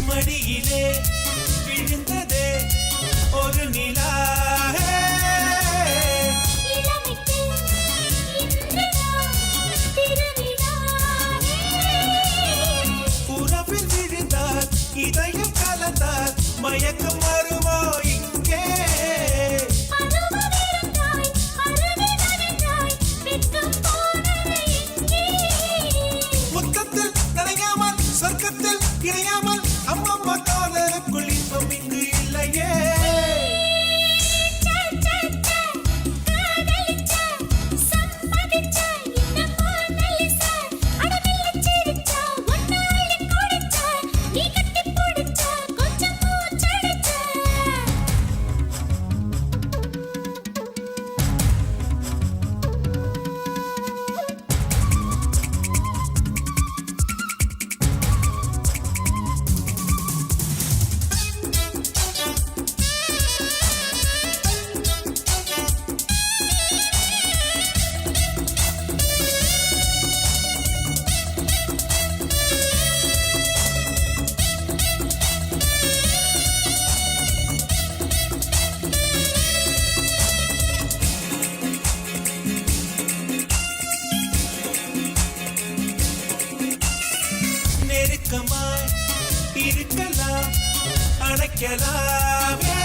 மடியிலே விழுந்ததே ஒரு நிலா உறவில் விழுந்தார் இதயம் கலந்தார் மயக்கம் வருமோ இங்கே முத்தத்தில் நனையாமல் சொர்க்கத்தில் இணையாமல் அம்மம்மா காதலுக்குள் இன்பம் இங்கு இல்லையே நெருக்கமாய் இருக்கலாம் அணைக்கலாமே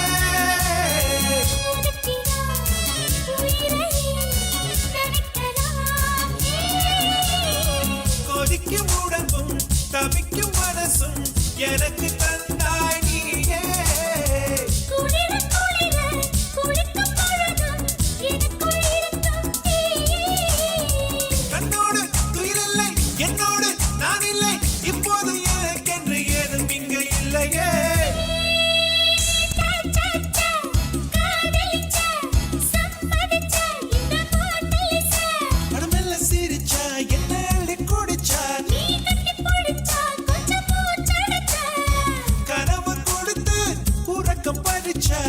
கொதிக்கும் உடம்பும் தவிக்கும் மனசும் எனக்கு தந்தாய் நீயே கண்ணோடு துயிலில்லை என்னோடு நான் இல்லை இப்போது எனக்கென்று ஏதும் இங்கு இல்லையே படமெல்ல சிரிச்சா என்ன அள்ளி குடிச்சா கனவு கொடுத்து உறக்கம் பறிச்சா